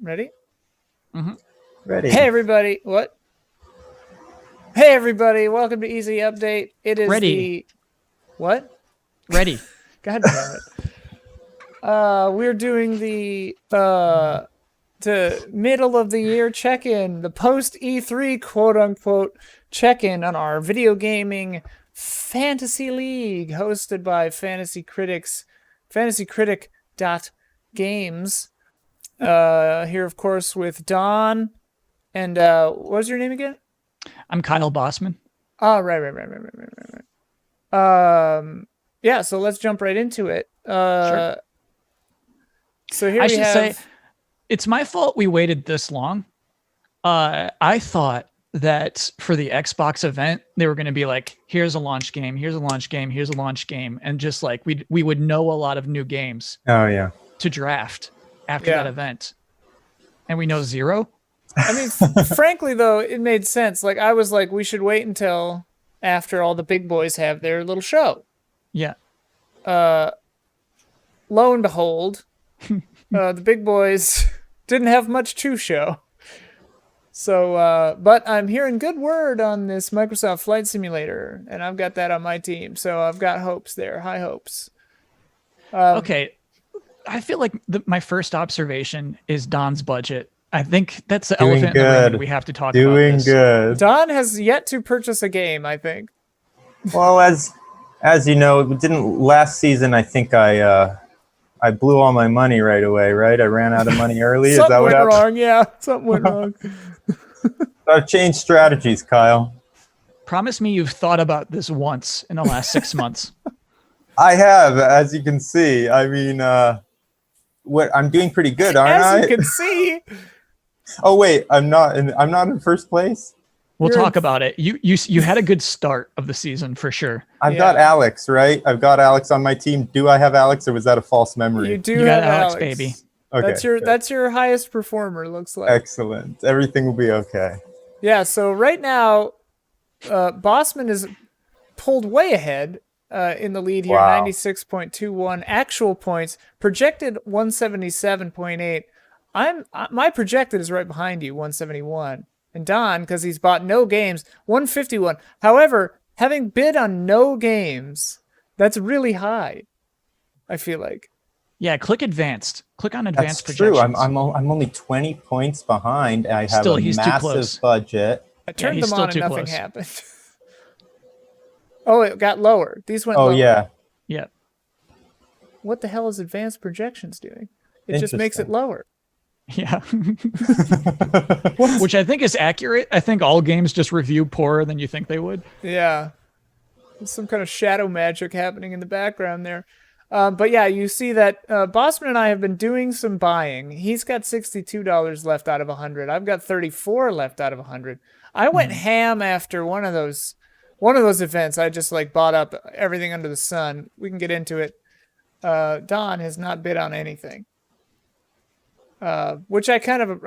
Ready? Mm-hmm. Ready. Hey, everybody. What? Hey, everybody. Welcome to Easy Update. It is Ready. What? Ready. God damn it. We're doing the middle of the year check-in, the post E3 quote-unquote check-in on our video gaming fantasy league hosted by Fantasy Critics, fantasycritic.games. Here, of course, with Don and what was your name again? I'm Kyle Bossman. Oh, right. Yeah, so let's jump right into it. Sure. So here I we should have... say, it's my fault we waited this long. I thought that for the Xbox event, they were going to be like, here's a launch game, here's a launch game, here's a launch game. And just like we would know a lot of new games Oh, yeah. to draft after that event. And we know zero. I mean, frankly, though, it made sense. Like, I was like, we should wait until after all the big boys have their little show. Yeah. Lo and behold, the big boys didn't have much to show. So, but I'm hearing good word on this Microsoft Flight Simulator, and I've got that on my team. So I've got hopes there, high hopes. Okay. I feel like my first observation is Don's budget. I think that's the elephant in the room that we have to talk about. Doing this. good. Don has yet to purchase a game, I think. Well, as you know, it didn't last season. I think I blew all my money right away. Right, I ran out of money early. Is that what happened? Wrong? Yeah, something went wrong. I've changed strategies, Kyle. Promise me you've thought about this once in the last 6 months. I have, as you can see. I mean, I'm doing pretty good, aren't I? As you can see. Oh wait, I'm not in first place. We'll talk about it. You had a good start of the season for sure. I've got Alex, right? I've got Alex on my team. Do I have Alex, or was that a false memory? You do You have got Alex, baby. Okay, That's your highest performer, looks like. Excellent. Everything will be okay. Yeah, so right now, Bossman is pulled way ahead in the lead here, Wow. 96.21 actual points, projected 177.8. My projected is right behind you, 171. And Don, because he's bought no games, 151. However, having bid on no games, that's really high, I feel like. Yeah, click advanced. Click on advanced That's true. projections. I'm only 20 points behind. I have Still, a he's too massive close. budget. I turned he's them still on and too nothing close. happened. Oh, it got lower. These went Oh lower. yeah. Yeah. What the hell is advanced projections doing? It just makes it Interesting. lower. Yeah. Which I think is accurate. I think all games just review poorer than you think they would. Yeah. There's some kind of shadow magic happening in the background there. But yeah, you see that Bossman and I have been doing some buying. He's got $62 left out of 100. I've got 34 left out of 100. I went ham after one of those events. I just like bought up everything under the sun. We can get into it. Don has not bid on anything, which I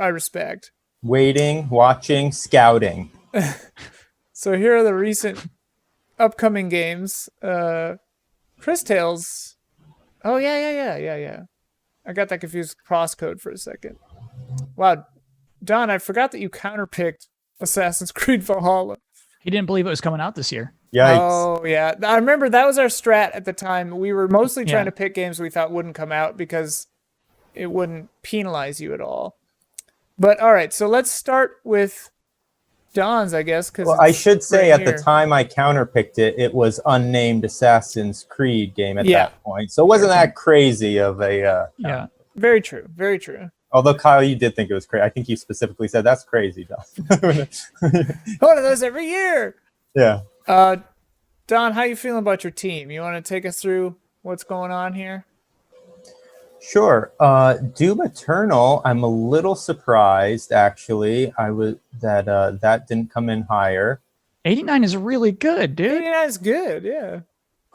respect. Waiting, watching, scouting. So here are the recent upcoming games. Chris Tales. Oh, yeah. I got that confused with crosscode for a second. Wow. Don, I forgot that you counterpicked Assassin's Creed Valhalla. He didn't believe it was coming out this year. Yikes. Oh, yeah. I remember that was our strat at the time. We were mostly trying Yeah. to pick games we thought wouldn't come out because it wouldn't penalize you at all. But all right, so let's start with Don's, I guess. Well, I should say right at the here. time I counterpicked it, it was unnamed Assassin's Creed game at Yeah. that point. So it wasn't that crazy of a... Yeah. Very true. Very true. Although, Kyle, you did think it was crazy. I think you specifically said, that's crazy, Don. One of those every year. Yeah. Don, how you feeling about your team? You want to take us through what's going on here? Sure. Doom Eternal, I'm a little surprised, actually. That didn't come in higher. 89 is really good, dude. 89 is good, yeah.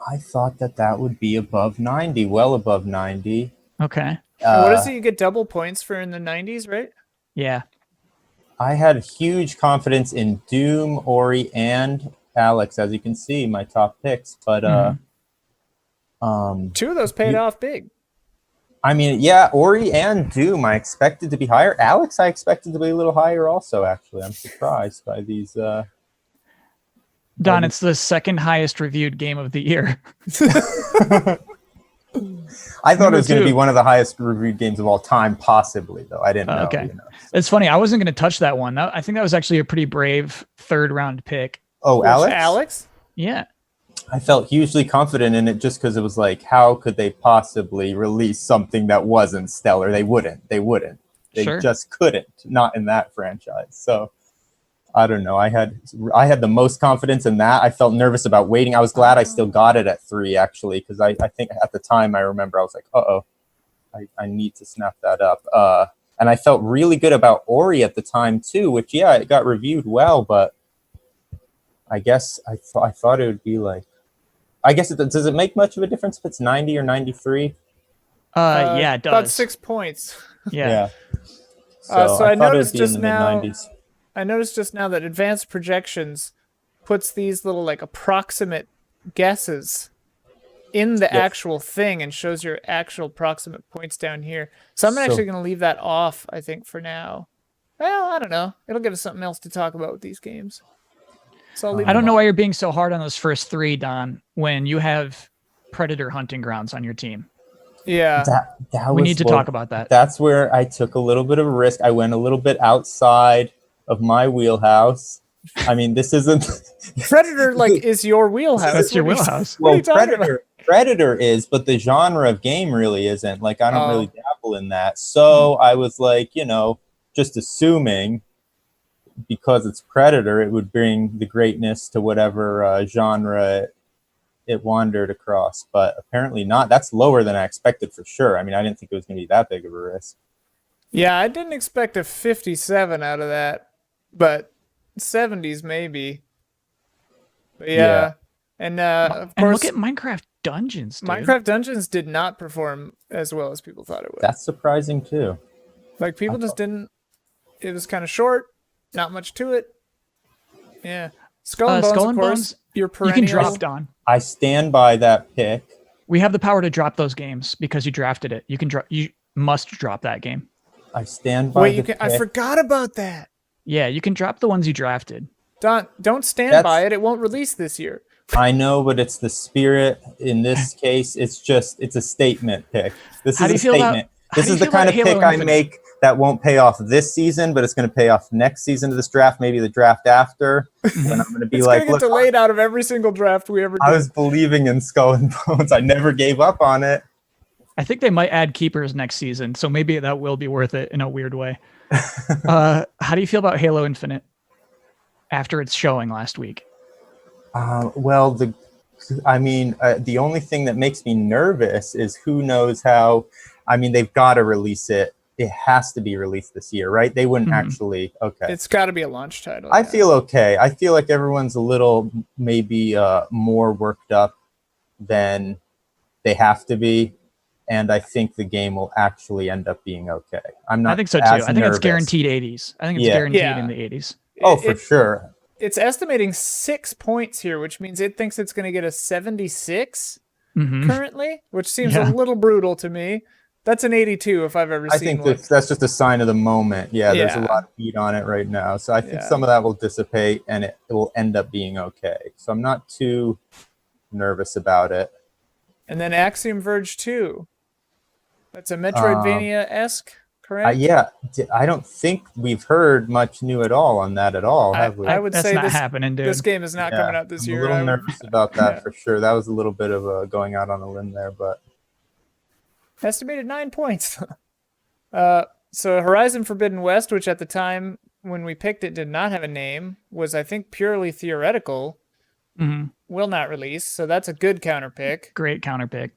I thought that would be above 90, well above 90. Okay. What is it you get double points for in the 90s, right? Yeah. I had huge confidence in Doom, Ori, and Alex, as you can see, my top picks. But Two of those paid off big. I mean, yeah, Ori and Doom, I expected to be higher. Alex, I expected to be a little higher also, actually. I'm surprised by these. Don, it's the second highest reviewed game of the year. I thought it was going to two. be one of the highest reviewed games of all time, possibly, though. I didn't know. Okay. You know. It's funny. I wasn't going to touch that one. I think that was actually a pretty brave third round pick. Oh, Alex? Alex? Yeah. I felt hugely confident in it just because it was like, how could they possibly release something that wasn't stellar? They wouldn't. They Sure. just couldn't. Not in that franchise. So I don't know. I had the most confidence in that. I felt nervous about waiting. I was glad I still got it at 3, actually, because I think at the time I remember I was like, I need to snap that up. And I felt really good about Ori at the time too, which it got reviewed well, but I guess I thought it would be like, I guess does it make much of a difference if it's 90 or 93? Yeah, it does. About 6 points. Yeah. So I thought it noticed would be in just the now. mid-90s. I noticed just now that Advanced Projections puts these little like approximate guesses in the actual thing and shows your actual approximate points down here. So I'm actually going to leave that off, I think, for now. Well, I don't know. It'll give us something else to talk about with these games. So I'll leave I don't them know off. why you're being so hard on those first 3, Don, when you have Predator Hunting Grounds on your team. Yeah. We need to talk about that. That's where I took a little bit of a risk. I went a little bit outside of my wheelhouse. I mean, this isn't Predator is your wheelhouse. That's your What are you- wheelhouse. What are well, you talking about? Predator is, but the genre of game really isn't. Like, I don't Oh. really dabble in that. So I was like, just assuming because it's Predator, it would bring the greatness to whatever genre it wandered across. But apparently not. That's lower than I expected for sure. I mean, I didn't think it was going to be that big of a risk. Yeah, I didn't expect a 57 out of that, but 70s maybe. But Yeah. And of And course, look at Minecraft Dungeons, dude. Minecraft Dungeons did not perform as well as people thought it would. That's surprising too. Like people just didn't. It was kind of short, not much to it. Yeah, Skull and Bones, Skull of and course. Bones, Your You perennial. can drop, Don. I stand by that pick. We have the power to drop those games because you drafted it. You can drop. You must drop that game. I stand by Wait, the you can. I pick. forgot about that. Yeah, you can drop the ones you drafted. Don't stand by it. It won't release this year. I know, but it's the spirit in this case. It's a statement pick. This How do is you a feel about- statement. how This do you is the feel kind about of Halo pick I Infinite? make that won't pay off this season, but it's going to pay off next season of this draft, maybe the draft after. When I'm going to be It's like, gonna get look, delayed out of every single draft we ever I do. was believing in Skull and Bones. I never gave up on it. I think they might add keepers next season, so maybe that will be worth it in a weird way. How do you feel about Halo Infinite after its showing last week? Well, the only thing that makes me nervous is who knows how. I mean, they've got to release it. It has to be released this year, right? They wouldn't actually. Okay. It's got to be a launch title. I yeah. feel okay. I feel like everyone's a little maybe more worked up than they have to be. And I think the game will actually end up being okay. I'm not I think so too. as I think nervous. it's guaranteed 80s. I think it's Yeah. guaranteed Yeah. in the 80s. Oh, for It- sure. It's estimating 6 points here, which means it thinks it's going to get a 76 Mhm. currently, which seems Yeah. a little brutal to me. That's an 82 if I've ever I seen think one. that's just a sign of the moment. Yeah, there's a Yeah. lot of heat on it right now. So I think Yeah. some of that will dissipate and it will end up being okay. So I'm not too nervous about it. And then Axiom Verge 2. That's a Metroidvania-esque, correct? Yeah, I don't think we've heard much new at all on that at all, have we? I would That's say not this, happening, dude. this game is not coming out this I'm year. a little I would- nervous about that Yeah. for sure. That was a little bit of going out on a limb there, but Estimated 9 points. So Horizon Forbidden West, which at the time when we picked it did not have a name, was I think purely theoretical, Mhm. will not release. So that's a good counter pick. Great counter pick.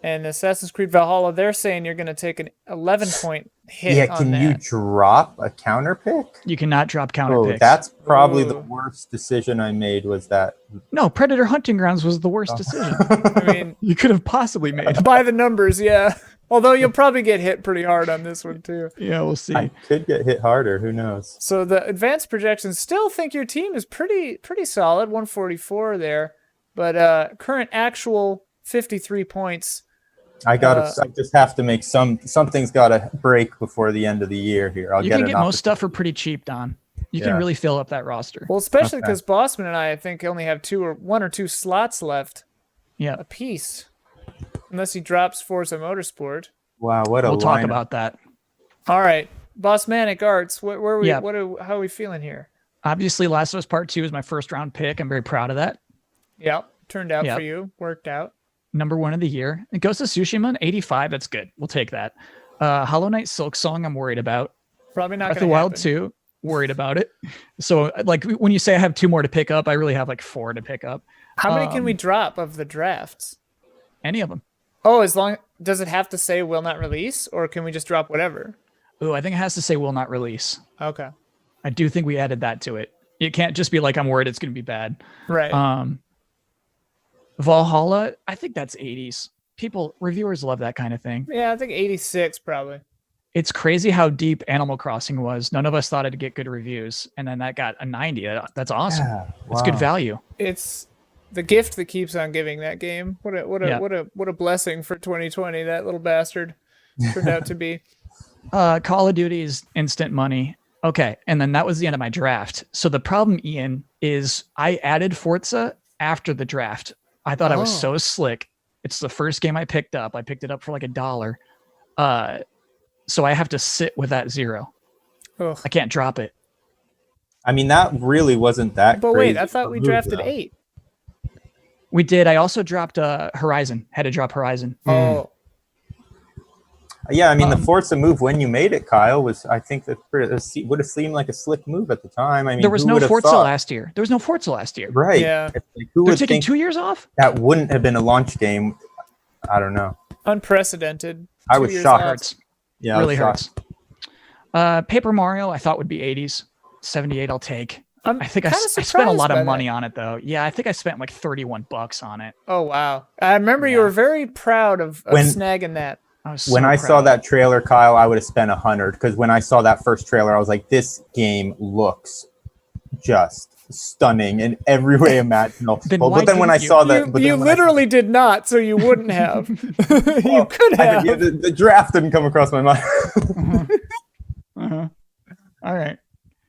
And Assassin's Creed Valhalla, they're saying you're going to take an 11-point hit yeah, on can that. you drop a counter pick? You cannot drop counter Oh, picks. that's probably the Ooh. worst decision I made was that. No, Predator Hunting Grounds was the Oh. worst decision I mean, you could have possibly made. by the numbers, yeah. Although you'll probably get hit pretty hard on this one too. Yeah, we'll see. I could get hit harder. Who knows? So the advanced projections still think your team is pretty solid, 144 there, but current actual 53 points. I just have to make something's got to break before the end of the year here. You can get most stuff for pretty cheap, Don. You can really fill up that roster. Well, especially because Bossman and I think only have one or two slots left. Yeah, a piece, unless he drops Forza Motorsport. Wow, what a we'll talk about that. All right, Bossmanic Arts. Where are we? Yeah. How are we feeling here? Obviously, Last of Us Part 2 is my first round pick. I'm very proud of that. Yep, turned out for you. Worked out. Number 1 of the year. It goes to Tsushima, 85. That's good. We'll take that. Hollow Knight Silk Song, I'm worried about. Probably not. Breath of the Wild 2, worried about it. So, like, when you say I have 2 more to pick up, I really have like 4 to pick up. How many can we drop of the drafts? Any of them. Oh, does it have to say will not release, or can we just drop whatever? Ooh, I think it has to say will not release. Okay. I do think we added that to it. It can't just be like, I'm worried it's going to be bad. Right. Valhalla, I think that's 80s. Reviewers love that kind of thing. Yeah, I think 86 probably. It's crazy how deep Animal Crossing was. None of us thought it'd get good reviews, and then that got a 90. That's awesome. Yeah, It's good value. It's the gift that keeps on giving, that game. What a blessing for 2020 that little bastard turned out to be. Call of Duty is instant money. Okay, and then that was the end of my draft. So the problem, Ian, is I added Forza after the draft. I thought I was so slick. It's the first game I picked up. I picked it up for like $1. So I have to sit with that 0. Ugh. I can't drop it. I mean, that really wasn't that But crazy wait, I thought we drafted 8. We did. I also dropped Horizon. Had to drop Horizon. Oh. Yeah, I mean, the Forza move when you made it, Kyle, was, I think that would have seemed like a slick move at the time. I mean, there was no Forza last year. Right. Yeah. It's like, who They're would taking think 2 years off? that wouldn't have been a launch game? I don't know. Unprecedented. I 2 was years shocked. off. Hurts. Yeah, Really hurts. Paper Mario, I thought would be 80s. 78, I'll take. I think I spent a lot of money on it, though. Yeah, I think I spent like $31 on it. Oh, wow. I remember you were very proud of snagging that. When I saw that trailer, Kyle, I would have spent 100, because when I saw that first trailer, I was like, this game looks just stunning in every way imaginable. But then when I saw that, you literally did not, so you wouldn't have. You could have. The draft didn't come across my mind. All right.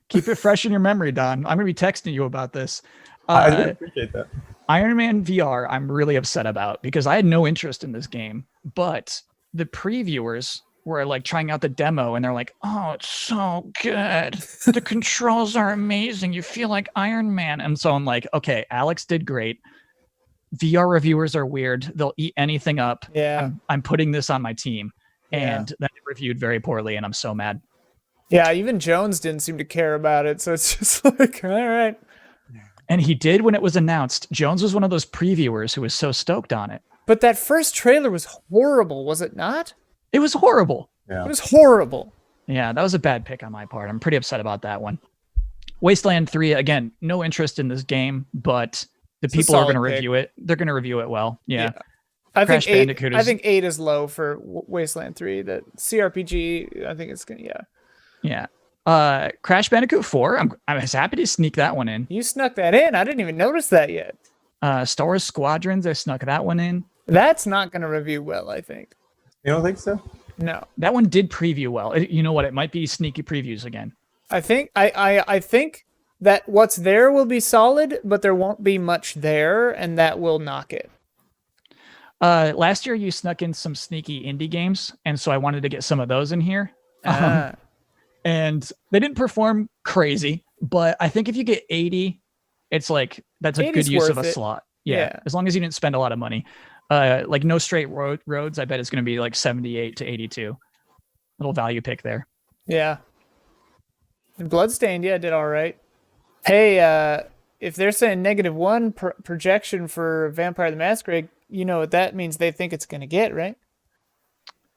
Keep it fresh in your memory, Don. I'm going to be texting you about this. I appreciate that. Iron Man VR, I'm really upset about because I had no interest in this game, but the previewers were like trying out the demo and they're like, oh, it's so good. The controls are amazing. You feel like Iron Man. And so I'm like, okay, Alex did great. VR reviewers are weird. They'll eat anything up. Yeah. I'm putting this on my team. Yeah. And then it reviewed very poorly and I'm so mad. Yeah, even Jones didn't seem to care about it. So it's just like, all right. And he did when it was announced. Jones was one of those previewers who was so stoked on it. But that first trailer was horrible, was it not? It was horrible. Yeah. It was horrible. Yeah, that was a bad pick on my part. I'm pretty upset about that one. Wasteland 3, again, no interest in this game, but the people are going to review it. They're going to review it well. Yeah. I Crash think Bandicoot 8 is low for Wasteland 3. That CRPG, I think it's going to, Yeah. Crash Bandicoot 4, I was happy to sneak that one in. You snuck that in. I didn't even notice that yet. Star Wars Squadrons, I snuck that one in. That's not going to review well, I think. You don't think so? No. That one did preview well. You know what? It might be sneaky previews again. I think I think that what's there will be solid, but there won't be much there, and that will knock it. Last year you snuck in some sneaky indie games, and so I wanted to get some of those in here. And they didn't perform crazy, but I think if you get 80, it's like that's a good use of a slot. Yeah, as long as you didn't spend a lot of money. Like No Straight Roads, I bet it's going to be like 78 to 82. Little value pick there. Yeah. And Bloodstained, did all right. Hey, if they're saying -1 projection for Vampire the Masquerade, you know what that means. They think it's going to get, right?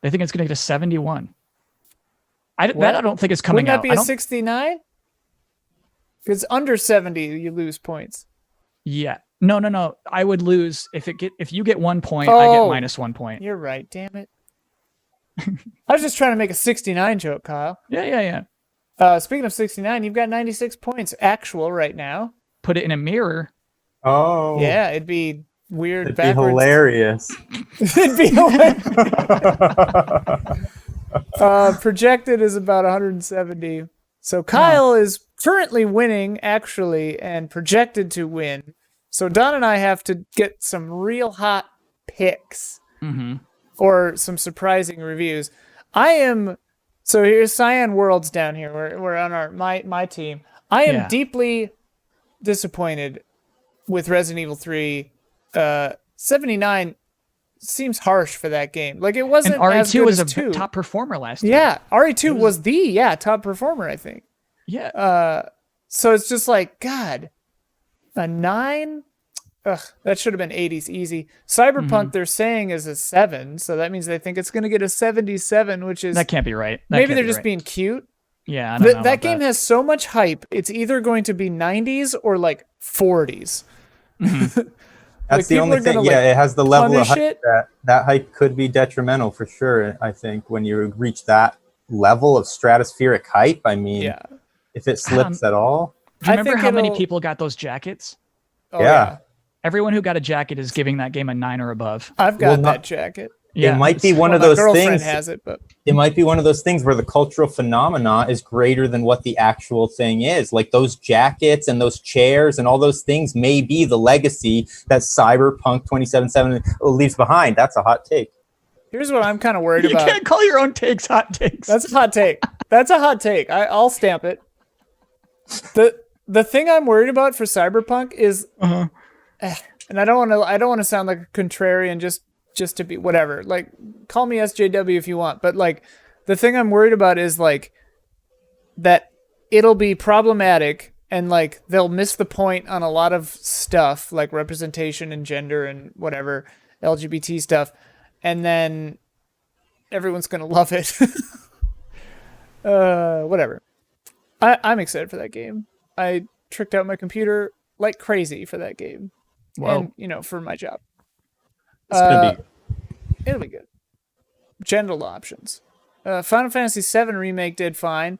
They think it's going to get a 71. I don't think it's coming out. Wouldn't that be a 69? Because under 70, you lose points. Yeah. No. I would lose if you get 1 point, I get -1 point. You're right. Damn it. I was just trying to make a 69 joke, Kyle. Yeah. Speaking of 69, you've got 96 points actual right now. Put it in a mirror. Oh. Yeah, it'd be weird It'd be backwards. hilarious. It'd be hilarious. Projected is about 170. So Kyle is currently winning, actually, and projected to win. So Don and I have to get some real hot picks or some surprising reviews. So here's Cyan Worlds down here. We're on my team. I am deeply disappointed with Resident Evil 3. 79 seems harsh for that game. Like, it wasn't And as RE2 good was as a 2. top performer last year. Yeah, RE2 was the top performer, I think. Yeah. So it's just like, God, a 9? Ugh, that should have been 80s easy. Cyberpunk, they're saying, is a 7, so that means they think it's going to get a 77, which is... That can't be right. Maybe they're just being cute. Yeah, I don't know That game has so much hype, it's either going to be 90s or, like, 40s. That's the only thing. It has the level of hype that hype could be detrimental for sure. I think when you reach that level of stratospheric hype, I mean, if it slips at all. Do you remember how many people got those jackets? Oh, yeah. Everyone who got a jacket is giving that game a 9 or above. I've got that jacket. Yeah, it might be one of those things. My things. girlfriend has it, but it might be one of those things where the cultural phenomena is greater than what the actual thing is. Like those jackets and those chairs and all those things may be the legacy that Cyberpunk 2077 leaves behind. That's a hot take. Here's what I'm kind of worried about. You can't call your own takes hot takes. That's a hot take. That's a hot take. I'll stamp it. The thing I'm worried about for Cyberpunk is, and I don't want to sound like a contrarian just to be whatever. Like, call me SJW if you want, but like, the thing I'm worried about is like that it'll be problematic and like they'll miss the point on a lot of stuff like representation and gender and whatever LGBT stuff, and then everyone's gonna love it. Whatever. I'm excited for that game. I tricked out my computer like crazy for that game. Wow. And, for my job. It's gonna be. It'll be good. General options. Final Fantasy VII Remake did fine.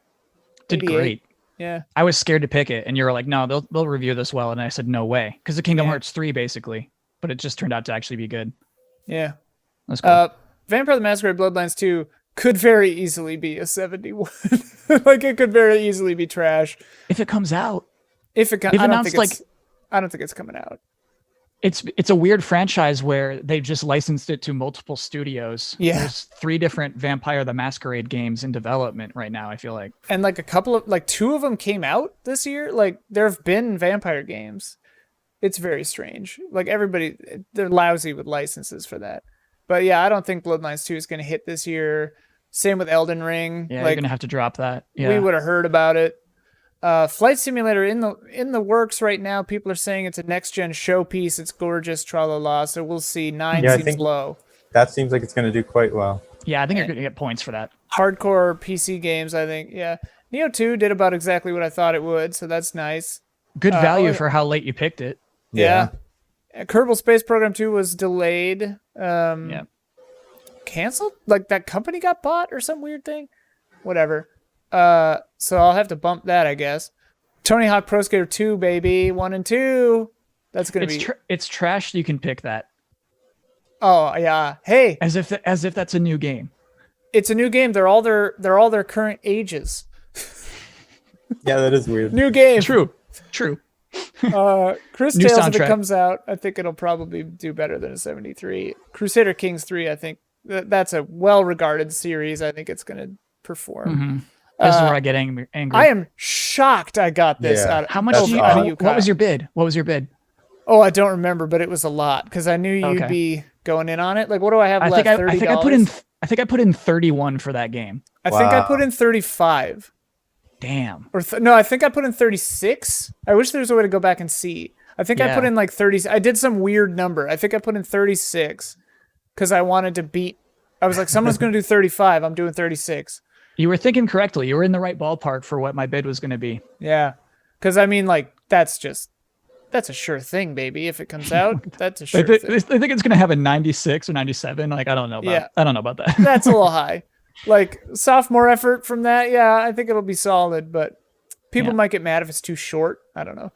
Did 88. great. Yeah. I was scared to pick it, and you were like, no, they'll review this well. And I said, no way. Because the Kingdom Hearts 3, basically. But it just turned out to actually be good. Yeah. That's cool. Vampire the Masquerade Bloodlines 2 could very easily be a 71. Like, it could very easily be trash. If it comes out. If it comes They've I announced, don't think it's coming out. It's a weird franchise where they've just licensed it to multiple studios. Yeah. There's 3 different Vampire the Masquerade games in development right now, I feel like. And like two of them came out this year. Like, there have been vampire games. It's very strange. Like, they're lousy with licenses for that. But yeah, I don't think Bloodlines 2 is going to hit this year. Same with Elden Ring. Yeah, like, you're going to have to drop that. Yeah. We would have heard about it. Flight Simulator in the works right now. People are saying it's a next gen showpiece. It's gorgeous, tra la la. So we'll see. 9 seems low. That seems like it's going to do quite well. Yeah, I think you're going to get points for that. Hardcore PC games, I think. Yeah, Neo 2 did about exactly what I thought it would, so that's nice. Good value for how late you picked it. Yeah. Kerbal Space Program 2 was delayed. Yeah. Canceled? Like, that company got bought or some weird thing? Whatever. So I'll have to bump that, I guess. Tony Hawk Pro Skater 2, baby. 1 and 2. That's going to be... It's trash you can pick that. Oh, yeah. Hey. As if that's a new game. It's a new game. They're all their current ages. Yeah, that is weird. New game. True. Chris New Tales, if it soundtrack. comes out, I think it'll probably do better than a 73. Crusader Kings 3, I think that's a well-regarded series. I think it's going to perform. This is where I get angry. I am shocked I got this. Yeah. Out, How much out do you, of you, what Kyle. was your bid? What was your bid? Oh, I don't remember, but it was a lot because I knew you'd Okay. be going in on it. Like, what do I have left? I $30? think I put in 31 for that game. I think I Wow. put in 35. Damn. Or no, I think I put in 36. I wish there was a way to go back and see. I think I put Yeah. in like 30. I did some weird number. I think I put in 36 because I wanted to beat. I was like, someone's going to do 35. I'm doing 36. You were thinking correctly. You were in the right ballpark for what my bid was going to be. Yeah. Because I mean, like, that's a sure thing, baby. If it comes out, that's a sure They thing. think it's going to have a 96 or 97. Like, I don't know about that. That's a little high. Like, sophomore effort from that, yeah, I think it'll be solid, but people Yeah. might get mad if it's too short. I don't know.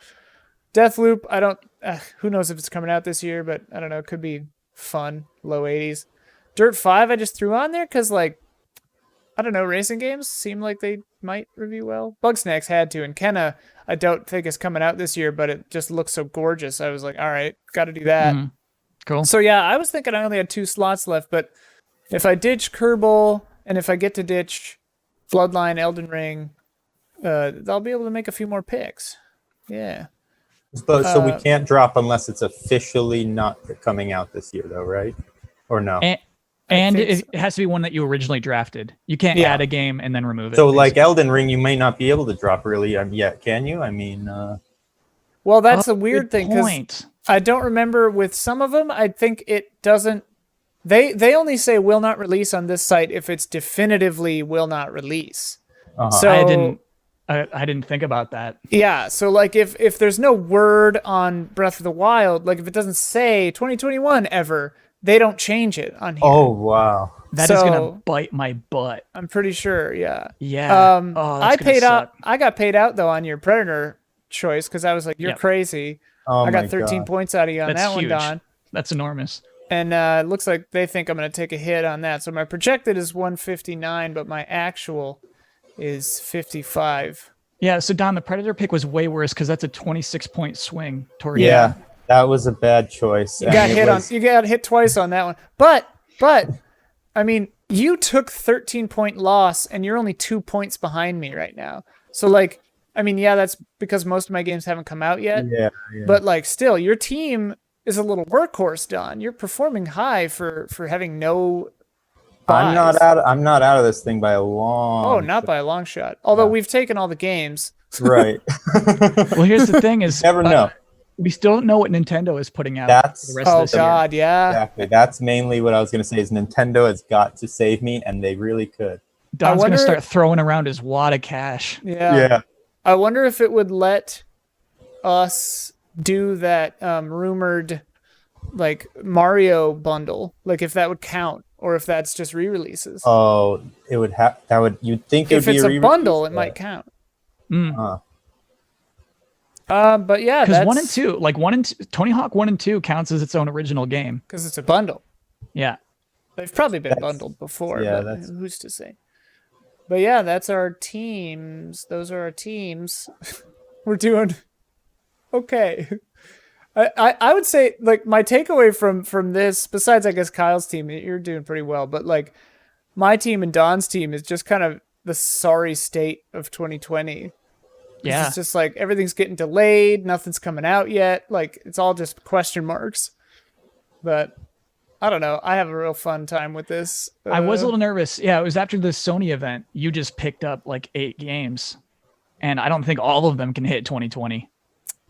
Deathloop, I don't. Who knows if it's coming out this year? But I don't know. It could be fun. Low 80s. Dirt 5, I just threw on there because like I don't know. Racing games seem like they might review well. Bugsnax had to, and Kenna, I don't think is coming out this year, but it just looks so gorgeous. I was like, all right, got to do that. Mhm. Cool. So yeah, I was thinking I only had 2 slots left, but if I ditch Kerbal and if I get to ditch Bloodline, Elden Ring, I'll be able to make a few more picks. Yeah. So we can't drop unless it's officially not coming out this year, though, right? Or no? And think it has to be one that you originally drafted. You can't Yeah. add a game and then remove it. So like basically. Elden Ring, you may not be able to drop really yet, can you? I mean, Well, that's Oh, a weird good thing because point. I don't remember with some of them. I think it doesn't. They only say will not release on this site if it's definitively will not release. uh-huh. So I didn't think about that. yeah, so like if there's no word on Breath of the Wild, like if it doesn't say 2021 ever, they don't change it on here. Oh wow. That is So- gonna bite my butt. I'm pretty sure. Yeah. Yeah. I Oh, that's gonna paid out. suck. I got paid out though on your Predator choice because I was like, "You're Yep. crazy." Oh I my got 13 God. points out of you on That's that huge. one, Don. That's enormous. And it looks like they think I'm going to take a hit on that. So my projected is 159, but my actual is 55. Yeah. So Don, the Predator pick was way worse because that's a 26-point swing toward Yeah, that was a bad choice. You got you got hit twice on that one. But I mean, you took 13-point loss and you're only 2 points behind me right now. So like, I mean, yeah, that's because most of my games haven't come out yet. Yeah. But like still, your team is a little workhorse, Don. You're performing high for having no I'm buys. I'm not out of this thing by a long. Oh, not by a long shot. Although we've taken all the games. Right. Well, here's the thing: is Never know. we still don't know what Nintendo is putting out That's- for the rest of Oh this year. God, yeah. Exactly. That's mainly what I was going to say. Is Nintendo has got to save me, and they really could. Don's wonder- gonna start throwing around his wad of cash. Yeah. I wonder if it would let us do that rumored like Mario bundle, like if that would count, or if that's just re-releases. Oh, it would have. That would. You'd think it if would be it's a re-release, bundle, it but- might count. Huh. But yeah, Because that's 1 and 2, like 1 and 2, Tony Hawk 1 and 2 counts as its own original game. because it's a bundle. Yeah. They've probably been That's- bundled before, yeah, but that's- who's to say? But yeah, that's our teams. Those are our teams. We're doing okay. I would say like my takeaway from this, besides I guess Kyle's team, you're doing pretty well, but like my team and Don's team is just kind of the sorry state of 2020. Yeah. It's just like everything's getting delayed, nothing's coming out yet. Like it's all just question marks. But I don't know. I have a real fun time with this. I was a little nervous. Yeah, it was after the Sony event. You just picked up like 8 games. And I don't think all of them can hit 2020.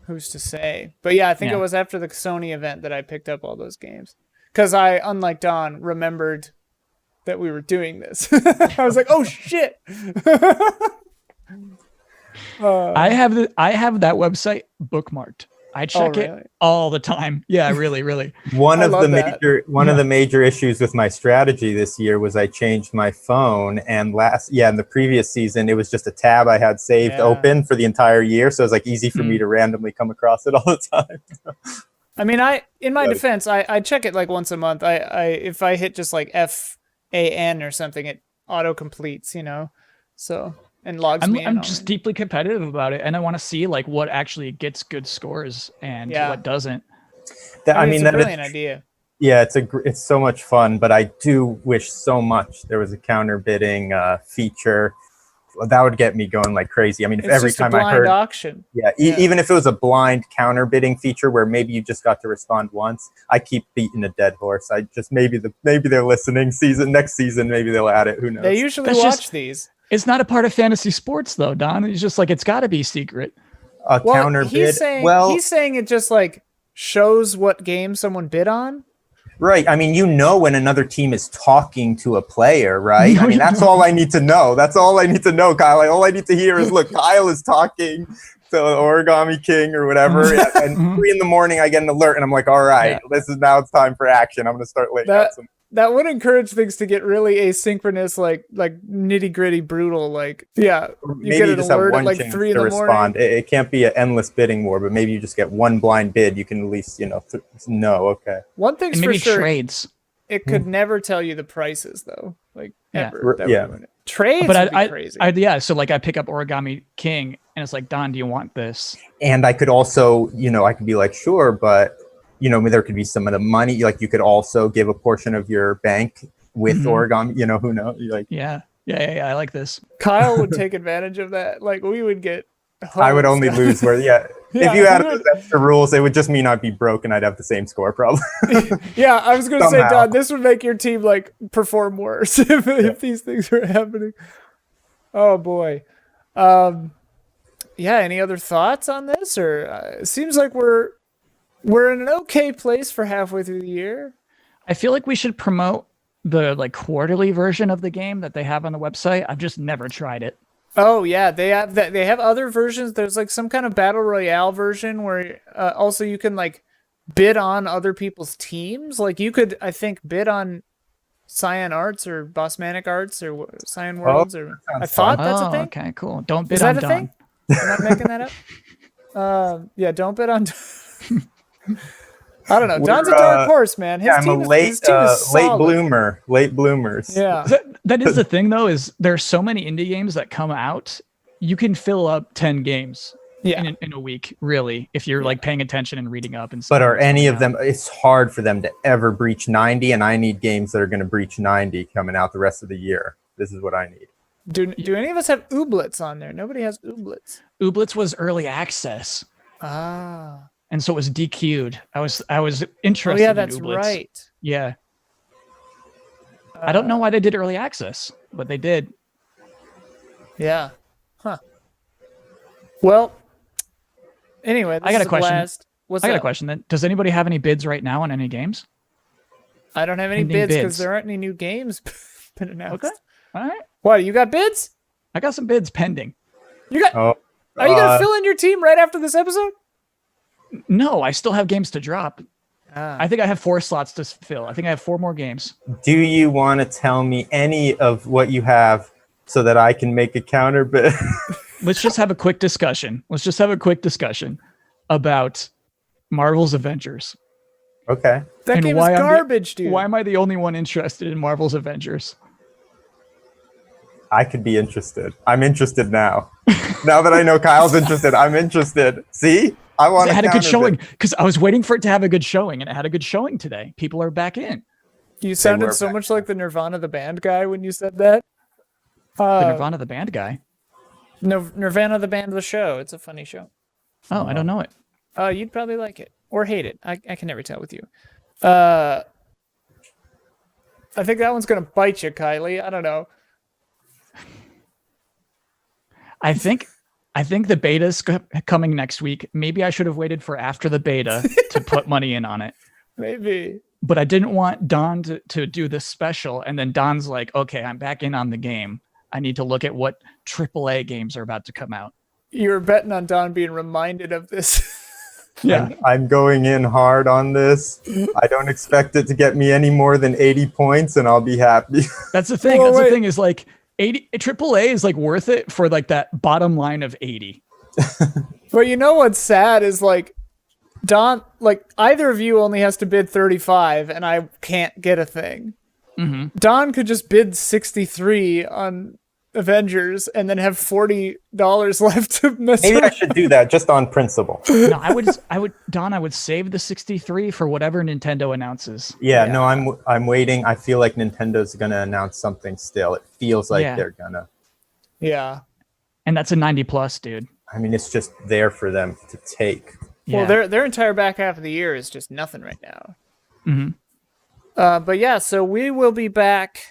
Who's to say? But yeah, I think Yeah. it was after the Sony event that I picked up all those games. Because I, unlike Don, remembered that we were doing this. I was like, oh shit. I have that website bookmarked. I check really? it all the time. Yeah, really, really. One I of love the that. of the major issues with my strategy this year was I changed my phone, and in the previous season it was just a tab I had saved Yeah. open for the entire year, so it was like easy for me to randomly come across it all the time. I mean, in my Right. defense, I check it like once a month. If I hit just like FAN or something, it auto completes, so and logs me in. I'm on just it. deeply competitive about it, and I want to see like what actually gets good scores and Yeah. what doesn't. I mean, it's a that is- brilliant idea. yeah, it's so much fun, but I do wish so much there was a counter bidding feature. That would get me going like crazy. I mean, if It's every just a time I blind heard, auction. yeah, even if it was a blind counter bidding feature where maybe you just got to respond once, I keep beating a dead horse. I just maybe they're listening. Next season, maybe they'll add it. Who knows? They usually That's watch just- these. It's not a part of fantasy sports though, Don. It's just like it's got to be secret. A Well, counter bid. he's saying it just like shows what game someone bid on. Right. I mean, when another team is talking to a player, right? No, I mean, you that's don't. all I need to know. That's all I need to know, Kyle. All I need to hear is, look, Kyle is talking to Origami King or whatever. And 3 a.m, I get an alert and I'm like, all right, Yeah. it's time for action. I'm going to start laying out some. that would encourage things to get really asynchronous, like nitty gritty, brutal. Like, yeah, you Maybe get you an just have alert at one like chance 3 in to the respond. morning. It can't be an endless bidding war, but maybe you just get one blind bid. You can at least, know. Okay. One thing's And for maybe sure, trades. it could never tell you the prices though, like Yeah. ever. That Yeah. would ruin it. Trades But would be crazy. yeah. So like I pick up Origami King, and it's like, Don, do you want this? And I could also, I could be like, sure, but there could be some of the money. Like you could also give a portion of your bank with origami. Who knows? Like, Yeah. I like this. Kyle would take advantage of that. Like we would get. I would hosed. only lose where, Yeah, if you added we those extra rules, it would just mean I'd be broke and I'd have the same score probably. Yeah, I was gonna say, Somehow. Don, this would make your team like perform worse if these things were happening. Oh boy. Yeah. Any other thoughts on this, or it seems like we're in an okay place for halfway through the year. I feel like we should promote the like quarterly version of the game that they have on the website. I've just never tried it. Oh yeah, they have that. They have other versions. There's like some kind of battle royale version where also you can like bid on other people's teams. Like you could, I think, bid on Cyan Arts or Bossmanic Arts or Cyan Worlds. Or I sounds thought fun. that's a thing. Okay, cool. Don't bid Is that on a Don. thing? I'm not making that up. Yeah, don't bid on. I don't know. Don's a dark horse, man. His Yeah, I'm team a is, late his team is late solid. bloomer. Late bloomers. Yeah. That is the thing though, is there's so many indie games that come out. You can fill up 10 games Yeah. in a week, really, if you're like paying attention and reading up and stuff. But are any of them? It's hard for them to ever breach 90, and I need games that are going to breach 90 coming out the rest of the year. This is what I need. Do any of us have Ooblets on there? Nobody has Ooblets. Ooblets was early access, Ah. and so it was DQ'd. I was Oh interested yeah, in that's Ooblets. right. Yeah. I don't know why they did early access, but they did. Yeah. Huh. Well. Anyway, this I got is a question. Blast. What's I got a up? question then. Does anybody have any bids right now on any games? I don't have any Pending bids because bids. there aren't any new games been announced. Okay. All right. What? You got bids? I got some bids pending. You got? Oh, Are you gonna fill in your team right after this episode? No, I still have games to drop. Ah. I think I have 4 slots to fill. I think I have 4 more games. do you want to tell me any of what you have so that I can make a counter bid? Let's just have a quick discussion. About Marvel's Avengers. Okay. That And game is why I'm the- garbage, dude. Why am I the only one interested in Marvel's Avengers? I could be interested. I'm interested now. Now that I know Kyle's interested, I'm interested. See? I want It to had a good showing because I was waiting for it to have a good showing, and it had a good showing today. People are back in. You were sounded so back much like the Nirvana the band guy when you said that. The Nirvana the band guy. No, Nirvana the band the show. It's a funny show. Oh, I don't know it. You'd probably like it or hate it. I can never tell with you. I think that one's gonna bite you, Kylie. I don't know. I think the beta's coming next week. Maybe I should have waited for after the beta to put money in on it. Maybe. But I didn't want Don to do this special, and then Don's like, "Okay, I'm back in on the game. I need to look at what AAA games are about to come out." You were betting on Don being reminded of this. Yeah. I'm going in hard on this. I don't expect it to get me any more than 80 points, and I'll be happy. That's the thing. Well, That's wait. the thing is like 80 AAA is like worth it for like that bottom line of 80. But you know what's sad is like Don, like either of you only has to bid 35 and I can't get a thing. Mm-hmm. Don could just bid 63 on Avengers and then have $40 left to mess Maybe I around. should do that just on principle. No, I would save the 63 for whatever Nintendo announces. Yeah, no, I'm waiting. I feel like Nintendo's gonna announce something still. It feels like Yeah. they're gonna. Yeah. And that's a 90 plus, dude. I mean, it's just there for them to take. Yeah. Well, their entire back half of the year is just nothing right now. Mhm. But yeah, so we will be back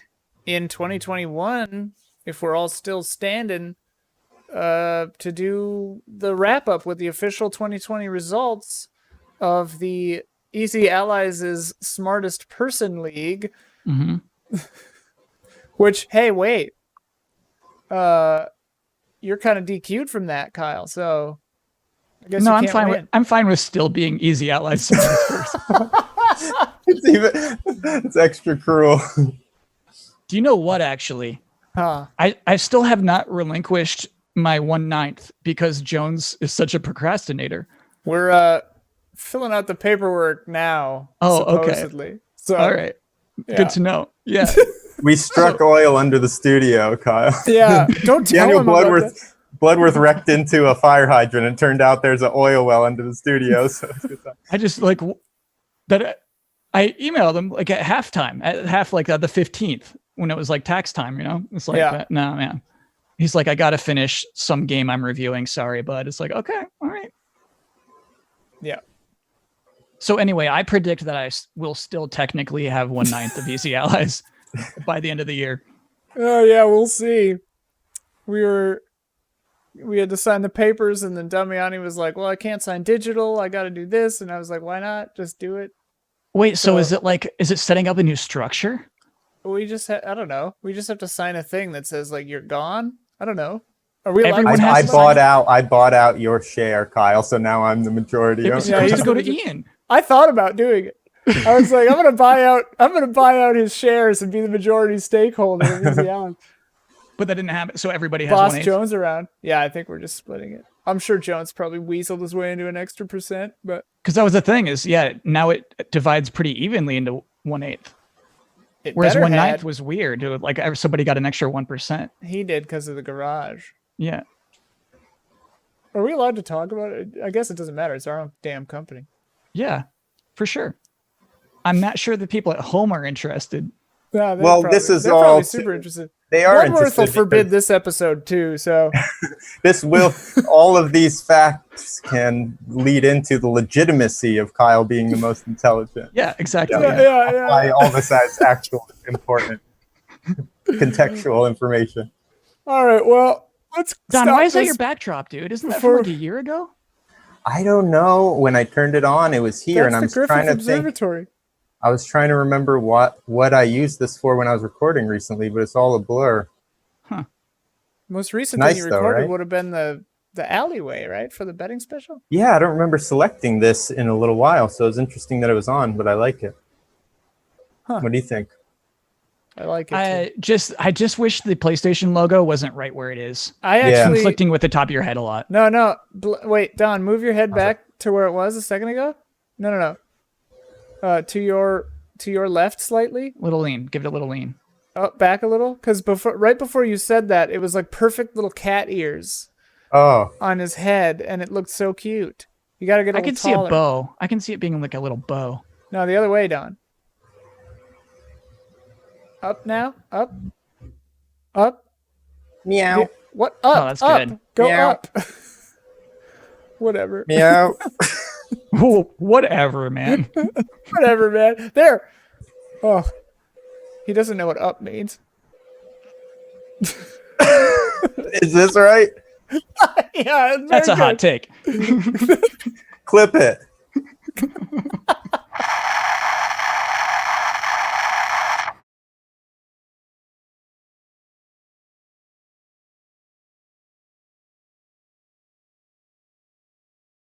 in 2021 if we're all still standing to do the wrap up with the official 2020 results of the Easy Allies' Smartest Person League. Mhm. Which, hey, wait, you're kind of DQ'd from that, Kyle. So I guess No, you I'm can't fine win. with I'm fine with still being Easy Allies first. It's extra cruel. Do you know what, actually? Huh. I still have not relinquished my 1/9 because Jones is such a procrastinator. We're filling out the paperwork now. Oh, okay. supposedly. So All right. yeah. Good to know. Yeah. We struck oil under the studio, Kyle. Yeah. Don't tell Daniel him about that. Bloodworth wrecked into a fire hydrant, and turned out there's an oil well under the studio. So it's good time. I just like that. I emailed him like at halftime, at the 15th when it was like tax time. You know, it's like, Yeah. no, man. He's like, I got to finish some game I'm reviewing. Sorry, bud. It's like, okay, all right. Yeah. So anyway, I predict that I will still technically have 1/9 of Easy Allies by the end of the year. Oh yeah, we'll see. We had to sign the papers, and then Damiani was like, "Well, I can't sign digital. I got to do this," and I was like, "Why not? Just do it." Wait, so So- is it setting up a new structure? We just I don't know. We just have to sign a thing that says like you're gone. I don't know. Are we allowed Everyone to has I to sign? bought out your share, Kyle. So now I'm the majority It was owner. Yeah, supposed to he's go to gonna Ian. I thought about doing it. I was like, I'm gonna buy out his shares and be the majority stakeholder of Easy Allen. But that didn't happen. So everybody has Boss 1/8. Jones around. Yeah, I think we're just splitting it. I'm sure Jones probably weaseled his way into an extra percent, but Because that was the thing is, yeah, now it divides pretty evenly into 1/8. it Whereas better 1/9 had. was weird. It was like somebody got an extra 1%. He did because of the garage. Yeah. Are we allowed to talk about it? I guess it doesn't matter. It's our own damn company. Yeah, for sure. I'm not sure the people at home are interested. Yeah, Well, this is they're all probably to- super interested. They are Bloodworth will interested. forbid because this episode too. So all of these facts can lead into the legitimacy of Kyle being the most intelligent. Yeah, exactly. yeah. Why all this has actual important contextual information. All right. Well, let's. Don, stop why is that this your backdrop, dude? Isn't that before- from like a year ago? I don't know. When I turned it on, it was here, and That's I'm the Griffith trying to think. Observatory. I was trying to remember what I used this for when I was recording recently, but it's all a blur. Most recent Nice thing you though, recorded right? would have been the alleyway, right, for the betting special. Yeah, I don't remember selecting this in a little while, so it's interesting that it was on, but I like it. Huh. What do you think? I like it. I too. just wish the PlayStation logo wasn't right where it is. I Yeah. actually Conflicting with the top of your head a lot. no. Wait, Don, move your head back to where it was a second ago. No. To your left slightly. Little lean. Give it a little lean. Up back a little, because right before you said that, it was like perfect little cat ears Oh, on his head, and it looked so cute. You got to get a I little can see a taller. bow. I can see it being like a little bow. No, the other way, Don. Up now, up. meow, Yeah, what up? Oh, that's up. good. Go Meow. up. Whatever. meow. Whatever, man. Whatever, man. There. Oh, he doesn't know what up means. Is this right? Yeah, it's That's very a hot good. take. Clip it.